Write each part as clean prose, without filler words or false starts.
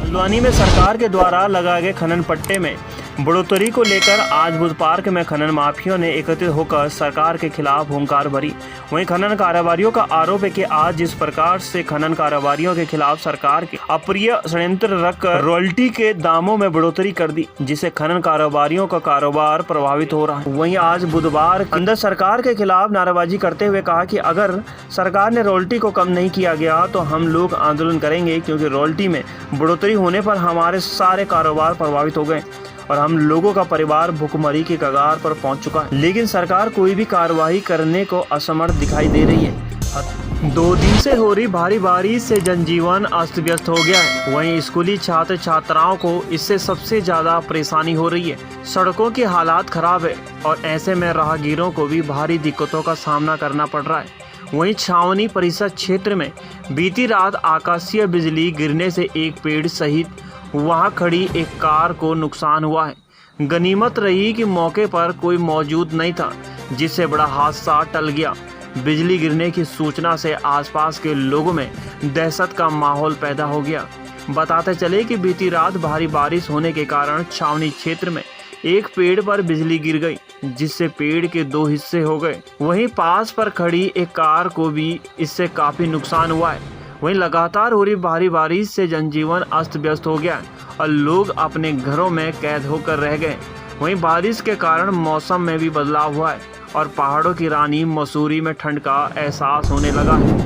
हल्द्वानी में सरकार के द्वारा लगाए गए खनन पट्टे में बढ़ोतरी को लेकर आज बुध पार्क में खनन माफियों ने एकत्रित होकर सरकार के खिलाफ हुंकार भरी। वहीं खनन कारोबारियों का आरोप है कि आज जिस प्रकार से खनन कारोबारियों के खिलाफ सरकार के अप्रिय षड्यंत्र रखकर रॉयल्टी के दामों में बढ़ोतरी कर दी, जिससे खनन कारोबारियों का कारोबार प्रभावित हो रहा है। वहीं आज बुधवार अंदर सरकार के खिलाफ नारेबाजी करते हुए कहा कि अगर सरकार ने रॉयल्टी को कम नहीं किया गया तो हम लोग आंदोलन करेंगे, क्योंकि रॉयल्टी में बढ़ोतरी होने पर हमारे सारे कारोबार प्रभावित हो गए और हम लोगों का परिवार भुखमरी के कगार पर पहुंच चुका है। लेकिन सरकार कोई भी कार्रवाई करने को असमर्थ दिखाई दे रही है। 2 दिन से हो रही भारी बारिश से जनजीवन अस्त व्यस्त हो गया है। वहीं स्कूली छात्र छात्राओं को इससे सबसे ज्यादा परेशानी हो रही है। सड़कों की हालात खराब है और ऐसे में राहगीरों को भी भारी दिक्कतों का सामना करना पड़ रहा है। वहीं छावनी परिषद क्षेत्र में बीती रात आकाशीय बिजली गिरने से एक पेड़ सहित वहां खड़ी एक कार को नुकसान हुआ है। गनीमत रही कि मौके पर कोई मौजूद नहीं था, जिससे बड़ा हादसा टल गया। बिजली गिरने की सूचना से आसपास के लोगों में दहशत का माहौल पैदा हो गया। बताते चले कि बीती रात भारी बारिश होने के कारण छावनी क्षेत्र में एक पेड़ पर बिजली गिर गई, जिससे पेड़ के 2 हिस्से हो गए। वहीं पास पर खड़ी एक कार को भी इससे काफी नुकसान हुआ है। वहीं लगातार हो रही भारी बारिश से जनजीवन अस्त व्यस्त हो गया और लोग अपने घरों में कैद होकर रह गए। वहीं बारिश के कारण मौसम में भी बदलाव हुआ है और पहाड़ों की रानी मसूरी में ठंड का एहसास होने लगा है।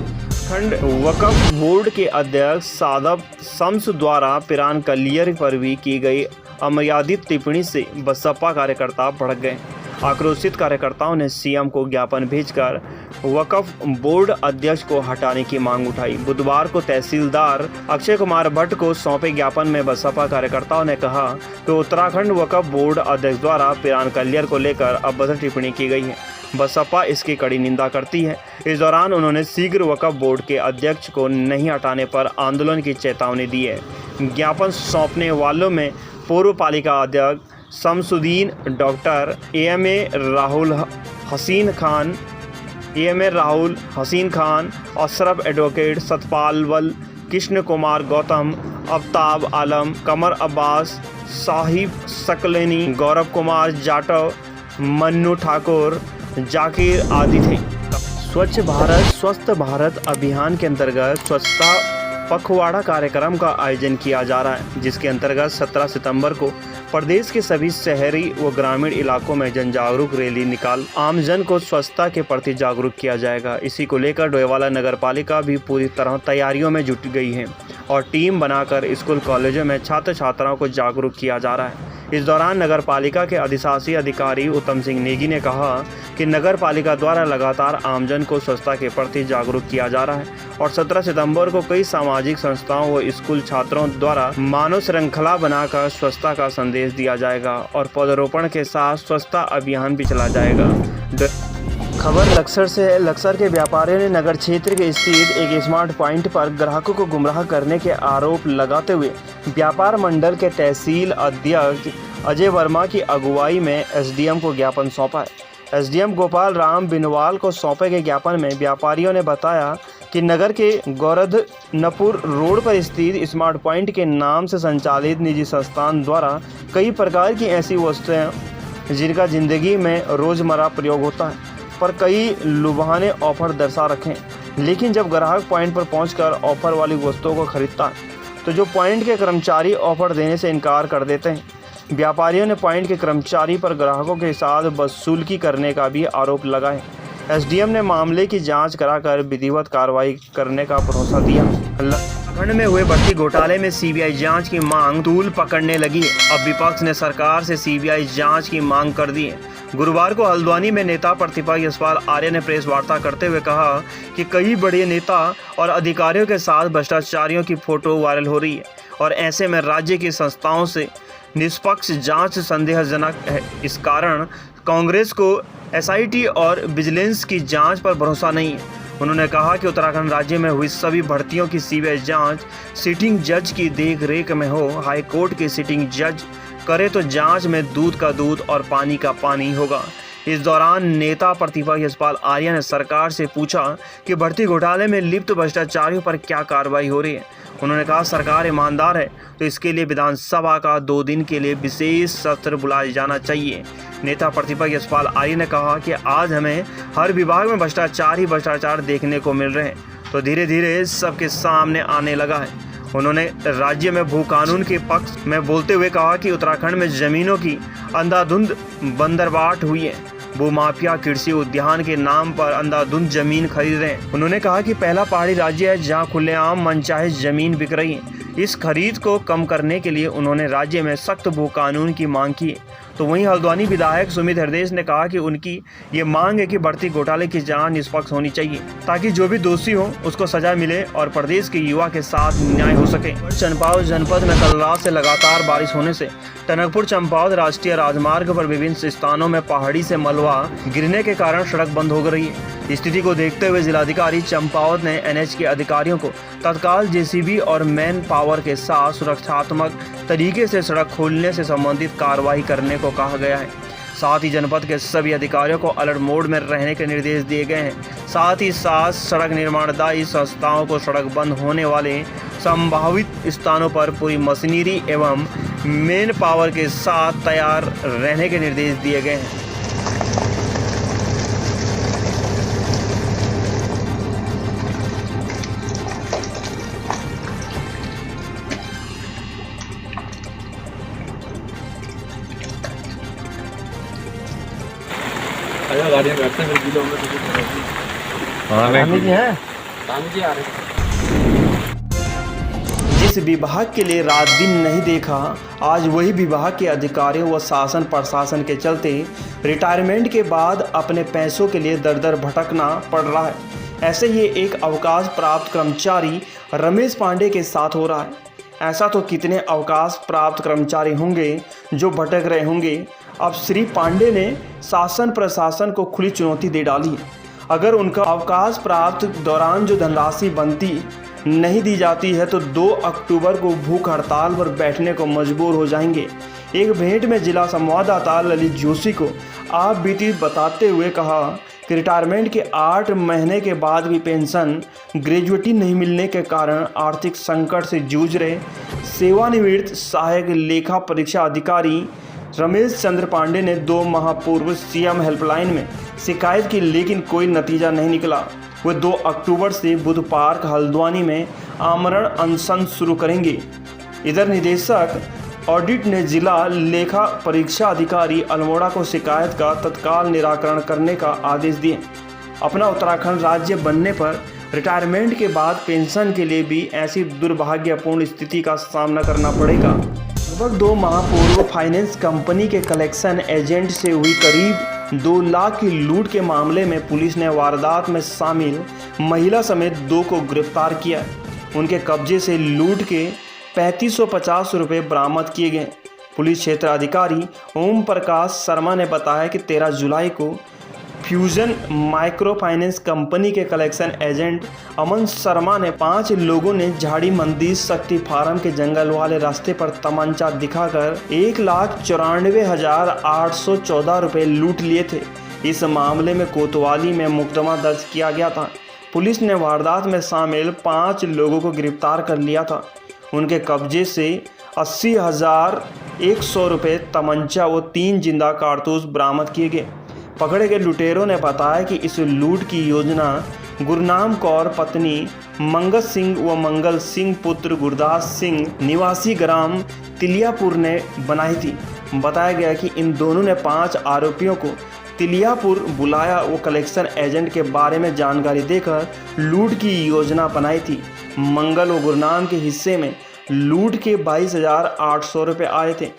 खंड वक्फ बोर्ड के अध्यक्ष सादब शम्स द्वारा पिरान कलियर पर भी की गई अमर्यादित टिप्पणी से बसपा कार्यकर्ता भड़क गए। आक्रोशित कार्यकर्ताओं ने सीएम को ज्ञापन भेजकर वक्फ बोर्ड अध्यक्ष को हटाने की मांग उठाई। बुधवार को तहसीलदार अक्षय कुमार भट्ट को सौंपे ज्ञापन में बसपा कार्यकर्ताओं ने कहा कि उत्तराखंड वक्फ बोर्ड अध्यक्ष द्वारा पिरान कलियर को लेकर अभद्र टिप्पणी की गई है। बसपा इसकी कड़ी निंदा करती है। इस दौरान उन्होंने शीघ्र वक्फ बोर्ड के अध्यक्ष को नहीं हटाने पर आंदोलन की चेतावनी दी है। ज्ञापन सौंपने वालों में पूर्व पालिका अध्यक्ष शमसुद्दीन, डॉक्टर एएमए राहुल हसीन खान, अशरफ एडवोकेट सतपाल, कृष्ण कुमार गौतम, अफ्ताब आलम, कमर अब्बास, साहिब सकलेनी, गौरव कुमार जाटव, मन्नू ठाकुर, जाकिर आदि थे। स्वच्छ भारत स्वस्थ भारत अभियान के अंतर्गत स्वच्छता पखवाड़ा कार्यक्रम का आयोजन किया जा रहा है, जिसके अंतर्गत 17 सितंबर को प्रदेश के सभी शहरी व ग्रामीण इलाकों में जन जागरूक रैली निकाल आमजन को स्वच्छता के प्रति जागरूक किया जाएगा। इसी को लेकर डोईवाला नगर पालिका भी पूरी तरह तैयारियों में जुट गई है और टीम बनाकर स्कूल कॉलेजों में छात्र छात्राओं को जागरूक किया जा रहा है। इस दौरान नगर पालिका के अधिशासी अधिकारी उत्तम सिंह नेगी ने कहा कि नगर पालिका द्वारा लगातार आमजन को स्वच्छता के प्रति जागरूक किया जा रहा है और 17 सितंबर को कई सामाजिक संस्थाओं व स्कूल छात्रों द्वारा मानव श्रृंखला बनाकर स्वच्छता का संदेश दिया जाएगा और पौधरोपण के साथ स्वच्छता अभियान भी चला जाएगा। खबर लक्सर से। लक्सर के व्यापारियों ने नगर क्षेत्र के स्थित एक स्मार्ट पॉइंट पर ग्राहकों को गुमराह करने के आरोप लगाते हुए व्यापार मंडल के तहसील अध्यक्ष अजय वर्मा की अगुवाई में एसडीएम को ज्ञापन सौंपा है। एसडीएम गोपाल राम बिनवाल को सौंपे गए ज्ञापन में व्यापारियों ने बताया कि नगर के गौरधनपुर रोड पर स्थित स्मार्ट पॉइंट के नाम से संचालित निजी संस्थान द्वारा कई प्रकार की ऐसी वस्तुएं जिनका जिंदगी में रोजमर्रा प्रयोग होता है पर कई लुभाने ऑफर दर्शा रखें, लेकिन जब ग्राहक पॉइंट पर पहुंचकर ऑफर वाली वस्तुओं को खरीदता है तो जो पॉइंट के कर्मचारी ऑफर देने से इनकार कर देते हैं। व्यापारियों ने पॉइंट के कर्मचारी पर ग्राहकों के साथ वसूली करने का भी आरोप लगाए। एसडीएम ने मामले की जांच कराकर विधिवत कार्रवाई करने का भरोसा दिया। उत्तराखंड में हुए भर्ती घोटाले में सीबीआई जांच की मांग तूल पकड़ने लगी है। अब विपक्ष ने सरकार से सीबीआई जांच की मांग कर दी है। गुरुवार को हल्द्वानी में नेता प्रतिपक्ष यशपाल आर्य ने प्रेस वार्ता करते हुए कहा कि कई बड़े नेता और अधिकारियों के साथ भ्रष्टाचारियों की फोटो वायरल हो रही है और ऐसे में राज्य की संस्थाओं से निष्पक्ष जांच संदेहजनक है। इस कारण कांग्रेस को एसआईटी और विजिलेंस की जांच पर भरोसा नहीं है। उन्होंने कहा कि उत्तराखंड राज्य में हुई सभी भर्तियों की सीबीआई जांच सिटिंग जज की देखरेख में हो। हाईकोर्ट के सिटिंग जज करे तो जांच में दूध का दूध और पानी का पानी होगा। इस दौरान नेता प्रतिपक्ष यशपाल आर्य ने सरकार से पूछा कि भर्ती घोटाले में लिप्त भ्रष्टाचारियों पर क्या कार्रवाई हो रही है। उन्होंने कहा सरकार ईमानदार है तो इसके लिए विधानसभा का 2 दिन के लिए विशेष सत्र बुलाया जाना चाहिए। नेता प्रतिपक्ष यशपाल आर्य ने कहा कि आज हमें हर विभाग में भ्रष्टाचार ही भ्रष्टाचार देखने को मिल रहे हैं, तो धीरे धीरे सबके सामने आने लगा है। उन्होंने राज्य में भू कानून के पक्ष में बोलते हुए कहा कि उत्तराखंड में जमीनों की अंधाधुंध बंदरबाट हुई है। भूमाफिया कृषि उद्यान के नाम पर अंधाधुंध जमीन खरीद रहे हैं। उन्होंने कहा कि पहला पहाड़ी राज्य है जहां खुलेआम मनचाहे जमीन बिक रही है। इस खरीद को कम करने के लिए उन्होंने राज्य में सख्त भू कानून की मांग की है। तो वहीं हल्द्वानी विधायक सुमित हृदय ने कहा कि उनकी ये मांग है कि भर्ती घोटाले की जांच निष्पक्ष होनी चाहिए ताकि जो भी दोषी हो उसको सजा मिले और प्रदेश के युवा के साथ न्याय हो सके। चंपावत जनपद में कल रात से लगातार बारिश होने से टनकपुर चंपावत राष्ट्रीय राजमार्ग पर विभिन्न स्थानों में पहाड़ी से मलबा गिरने के कारण सड़क बंद हो गई है। स्थिति को देखते हुए जिलाधिकारी चंपावत ने एनएच के अधिकारियों को तत्काल जेसीबी और मैन पावर के साथ सुरक्षात्मक तरीके से सड़क खोलने से संबंधित कार्रवाई करने को कहा गया है। साथ ही जनपद के सभी अधिकारियों को अलर्ट मोड में रहने के निर्देश दिए गए हैं। साथ ही साथ सड़क निर्माणदायी संस्थाओं को सड़क बंद होने वाले संभावित स्थानों पर पूरी मशीनरी एवं मेन पावर के साथ तैयार रहने के निर्देश दिए गए हैं। गाड़ियाँ बैठते हैं जिलों में जिस विभाग के लिए रात दिन नहीं देखा, आज वही विभाग के अधिकारियों व शासन प्रशासन के चलते रिटायरमेंट के बाद अपने पैसों के लिए दर दर भटकना पड़ रहा है। ऐसे ही एक अवकाश प्राप्त कर्मचारी रमेश पांडे के साथ हो रहा है। ऐसा तो कितने अवकाश प्राप्त कर्मचारी होंगे जो भटक रहे होंगे। अब श्री पांडे ने शासन प्रशासन को खुली चुनौती दे डाली है। अगर उनका अवकाश प्राप्त दौरान जो धनराशि बनती नहीं दी जाती है तो 2 अक्टूबर को भूख हड़ताल पर बैठने को मजबूर हो जाएंगे। एक भेंट में जिला संवाददाता ललित जोशी को आप बीती बताते हुए कहा कि रिटायरमेंट के 8 महीने के बाद भी पेंशन ग्रेजुएटी नहीं मिलने के कारण आर्थिक संकट से जूझ रहे सेवानिवृत्त सहायक लेखा परीक्षा अधिकारी रमेश चंद्र पांडे ने 2 माह पूर्व सीएम हेल्पलाइन में शिकायत की, लेकिन कोई नतीजा नहीं निकला। वे 2 अक्टूबर से बुध पार्क हल्द्वानी में आमरण अनशन शुरू करेंगे। इधर निदेशक ऑडिट ने जिला लेखा परीक्षा अधिकारी अल्मोड़ा को शिकायत का तत्काल निराकरण करने का आदेश दिए। अपना उत्तराखंड राज्य बनने पर रिटायरमेंट के बाद पेंशन के लिए भी ऐसी दुर्भाग्यपूर्ण स्थिति का सामना करना पड़ेगा। लगभग 2 माह पूर्व फाइनेंस कंपनी के कलेक्शन एजेंट से हुई करीब 2 लाख की लूट के मामले में पुलिस ने वारदात में शामिल महिला समेत 2 को गिरफ्तार किया। उनके कब्जे से लूट के 3550 रुपये बरामद किए गए। पुलिस क्षेत्र अधिकारी ओम प्रकाश शर्मा ने बताया कि 13 जुलाई को फ्यूजन माइक्रो फाइनेंस कंपनी के कलेक्शन एजेंट अमन शर्मा ने 5 लोगों ने झाड़ी मंदिर शक्ति फार्म के जंगल वाले रास्ते पर तमंचा दिखाकर 1,94,814 रुपये लूट लिए थे। इस मामले में कोतवाली में मुकदमा दर्ज किया गया था। पुलिस ने वारदात में शामिल 5 लोगों को गिरफ्तार कर लिया था। उनके कब्जे से 80,100 रुपये तमंचा व 3 जिंदा कारतूस बरामद किए गए। पकड़े गए लुटेरों ने बताया कि इस लूट की योजना गुरनाम कौर पत्नी मंगत सिंह व मंगल सिंह पुत्र गुरदास सिंह निवासी ग्राम तिलियापुर ने बनाई थी। बताया गया कि इन दोनों ने 5 आरोपियों को तिलियापुर बुलाया वो कलेक्शन एजेंट के बारे में जानकारी देकर लूट की योजना बनाई थी। मंगल व गुरनाम के हिस्से में लूट के 22,800 रुपये आए थे।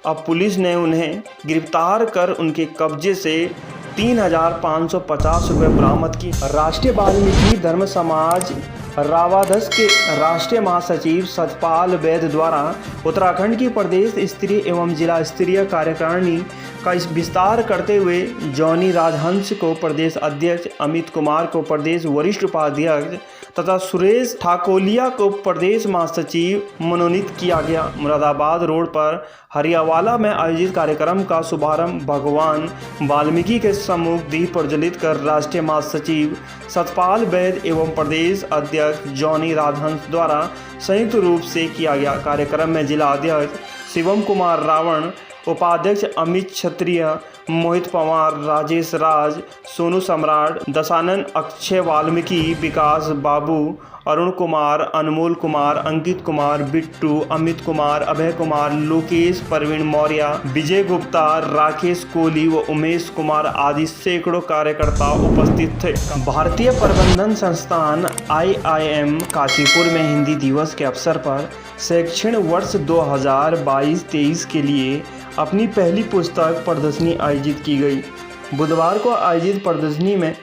अब पुलिस ने उन्हें गिरफ्तार कर उनके कब्जे से 3,550 रुपये बरामद की। राष्ट्रीय वाल्मीकि धर्म समाज रावाधस के राष्ट्रीय महासचिव सतपाल वैद्य द्वारा उत्तराखंड की प्रदेश स्तरीय एवं जिला स्तरीय कार्यकारिणी का विस्तार करते हुए जॉनी राजहंस को प्रदेश अध्यक्ष, अमित कुमार को प्रदेश वरिष्ठ उपाध्यक्ष तथा सुरेश ठाकोलिया को प्रदेश महासचिव मनोनीत किया गया। मुरादाबाद रोड पर हरियावाला में आयोजित कार्यक्रम का शुभारंभ भगवान वाल्मीकि के सम्मुख दीप प्रज्वलित कर राष्ट्रीय महासचिव सतपाल वैद एवं प्रदेश अध्यक्ष जॉनी राजहंस द्वारा संयुक्त रूप से किया गया। कार्यक्रम में जिला अध्यक्ष शिवम कुमार रावण, उपाध्यक्ष अमित क्षत्रिय, मोहित पवार, राजेश राज, सोनू सम्राट, दशानंद, अक्षय वाल्मीकि, विकास बाबू, अरुण कुमार, अनमोल कुमार, अंकित कुमार, बिट्टू, अमित कुमार, अभय कुमार, लोकेश, प्रवीण मौर्य, विजय गुप्ता, राकेश कोहली व उमेश कुमार आदि सैकड़ों कार्यकर्ता उपस्थित थे। भारतीय प्रबंधन संस्थान IIM काशीपुर में हिंदी दिवस के अवसर पर शैक्षणिक वर्ष 2022-23 के लिए अपनी पहली पुस्तक प्रदर्शनी आयोजित की गई। बुधवार को आयोजित प्रदर्शनी में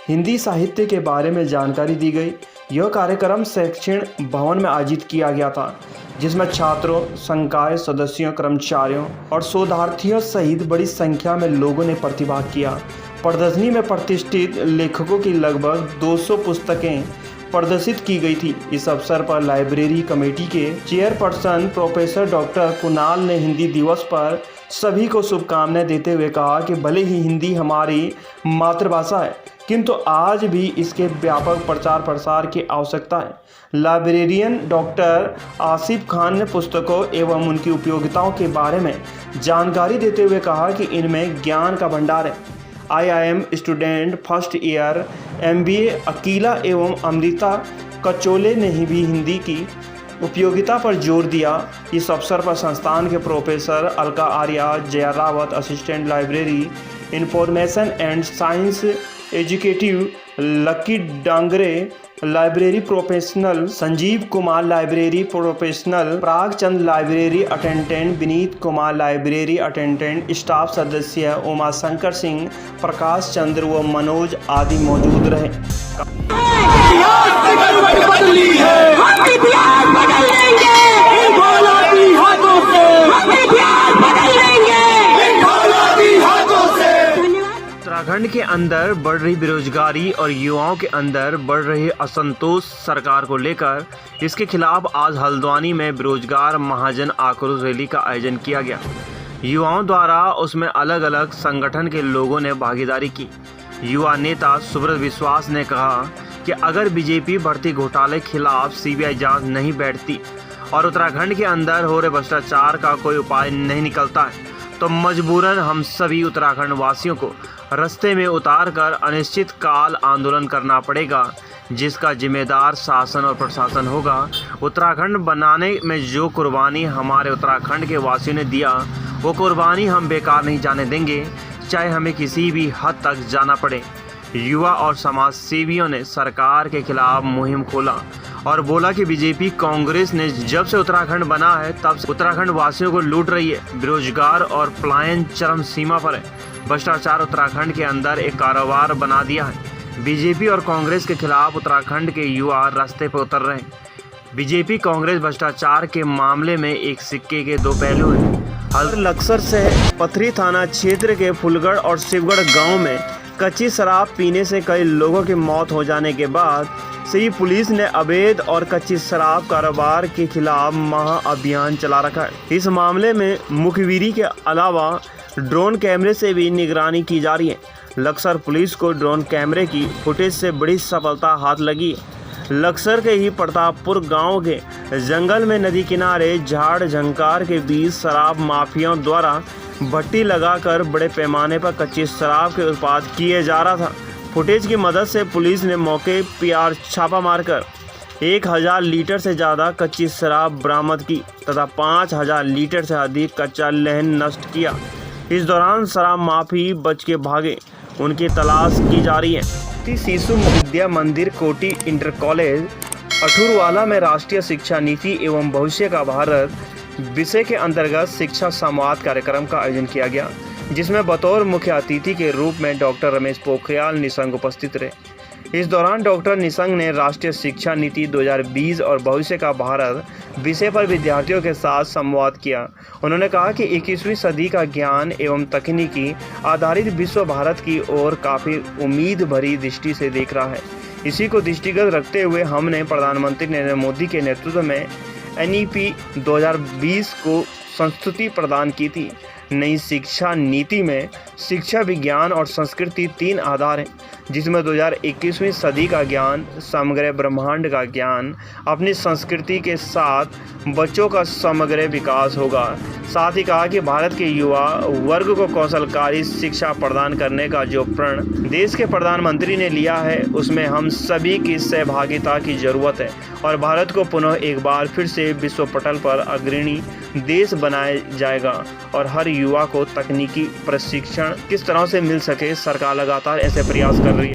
हिंदी साहित्य के बारे में जानकारी दी गई। यह कार्यक्रम शैक्षणिक भवन में आयोजित किया गया था, जिसमें छात्रों, संकाय सदस्यों, कर्मचारियों और शोधार्थियों सहित बड़ी संख्या में लोगों ने प्रतिभाग किया। प्रदर्शनी में प्रतिष्ठित लेखकों की लगभग 200 पुस्तकें प्रदर्शित की गई थी। इस अवसर पर लाइब्रेरी कमेटी के चेयरपर्सन प्रोफेसर डॉक्टर कुणाल ने हिंदी दिवस पर सभी को शुभकामनाएं देते हुए कहा कि भले ही हिंदी हमारी मातृभाषा है, किंतु आज भी इसके व्यापक प्रचार प्रसार की आवश्यकता है। लाइब्रेरियन डॉक्टर आसिफ खान ने पुस्तकों एवं उनकी उपयोगिताओं के बारे में जानकारी देते हुए कहा कि इनमें ज्ञान का भंडार है। IIM student first year MBA Akila एवं अमृता कचोले ने भी हिंदी की उपयोगिता पर जोर दिया। इस अवसर पर संस्थान के professor Alka Arya, Jaya Rawat, assistant library information and science educative lucky Dangre, library professional Sanjeev Kumar, library professional Prague Chand, library attendant Vineet Kumar, library attendant staff सदस्य उमा शंकर सिंह, प्रकाश चंद्र व मनोज आदि मौजूद रहे। उत्तराखंड के अंदर बढ़ रही बेरोजगारी और युवाओं के अंदर बढ़ रहे असंतोष सरकार को लेकर इसके खिलाफ आज हल्द्वानी में बेरोजगार महाजन आक्रोश रैली का आयोजन किया गया। युवाओं द्वारा उसमें अलग अलग संगठन के लोगों ने भागीदारी की। युवा नेता सुब्रत विश्वास ने कहा कि अगर बीजेपी भर्ती घोटाले खिलाफ CBI जांच नहीं बैठती और उत्तराखंड के अंदर हो रहे भ्रष्टाचार का कोई उपाय नहीं निकलता है, तो मजबूरन हम सभी उत्तराखंड वासियों को रास्ते में उतारकर अनिश्चित काल आंदोलन करना पड़ेगा, जिसका जिम्मेदार शासन और प्रशासन होगा। उत्तराखंड बनाने में जो कुर्बानी हमारे उत्तराखंड के वासियों ने दिया, वो कुर्बानी हम बेकार नहीं जाने देंगे, चाहे हमें किसी भी हद तक जाना पड़े। युवा और समाज सेवियों ने सरकार के खिलाफ मुहिम खोला और बोला कि बीजेपी कांग्रेस ने जब से उत्तराखंड बना है तब से उत्तराखंड वासियों को लूट रही है। बेरोजगार और पलायन चरम सीमा पर है। भ्रष्टाचार उत्तराखंड के अंदर एक कारोबार बना दिया है। बीजेपी और कांग्रेस के खिलाफ उत्तराखंड के युवा रास्ते पर उतर रहे हैं। बीजेपी कांग्रेस भ्रष्टाचार के मामले में एक सिक्के के दो पहलू हैं। लक्सर से पथरी थाना क्षेत्र के फुलगढ़ और शिवगढ़ गांव में कच्ची शराब पीने से कई लोगों की मौत हो जाने के बाद से ही पुलिस ने अवैध और कच्ची शराब कारोबार के खिलाफ महाअभियान चला रखा है। इस मामले में मुखबिरी के अलावा ड्रोन कैमरे से भी निगरानी की जा रही है। लक्सर पुलिस को ड्रोन कैमरे की फुटेज से बड़ी सफलता हाथ लगी है। लक्सर के ही प्रतापपुर गांव के जंगल में नदी किनारे झाड़ झंकार के बीच शराब माफियाओं द्वारा भट्टी लगाकर बड़े पैमाने पर कच्ची शराब के उत्पाद किए जा रहा था। फुटेज की मदद से पुलिस ने मौके पर छापा मारकर 1000 लीटर से ज़्यादा कच्ची शराब बरामद की तथा 5000 लीटर से अधिक कच्चा लहन नष्ट किया। इस दौरान शराब माफी बच के भागे, उनकी तलाश की जा रही है। शिशु विद्या मंदिर कोटी इंटर कॉलेज अठूरवाला में राष्ट्रीय शिक्षा नीति एवं भविष्य का भारत विषय के अंतर्गत शिक्षा संवाद कार्यक्रम का आयोजन किया गया, जिसमें बतौर मुख्य अतिथि के रूप में डॉक्टर रमेश पोखरियाल निशंक उपस्थित रहे। इस दौरान डॉक्टर निशंक ने राष्ट्रीय शिक्षा नीति 2020 और भविष्य का भारत विषय पर विद्यार्थियों के साथ संवाद किया। उन्होंने कहा कि 21वीं सदी का ज्ञान एवं तकनीकी आधारित विश्व भारत की ओर काफ़ी उम्मीद भरी दृष्टि से देख रहा है। इसी को दृष्टिगत रखते हुए हमने प्रधानमंत्री नरेंद्र मोदी के नेतृत्व में NEP 2020 को संस्तुति प्रदान की थी। नई शिक्षा नीति में शिक्षा, विज्ञान और संस्कृति 3 आधार हैं, जिसमें 2021वीं सदी का ज्ञान, समग्र ब्रह्मांड का ज्ञान, अपनी संस्कृति के साथ बच्चों का समग्र विकास होगा। साथ ही कहा कि भारत के युवा वर्ग को कौशलकारी शिक्षा प्रदान करने का जो प्रण देश के प्रधानमंत्री ने लिया है, उसमें हम सभी की सहभागिता की जरूरत है और भारत को पुनः एक बार फिर से विश्व पटल पर अग्रणी देश बनाया जाएगा। और हर युवा को तकनीकी प्रशिक्षण किस तरह से मिल सके, सरकार लगातार ऐसे प्रयास कर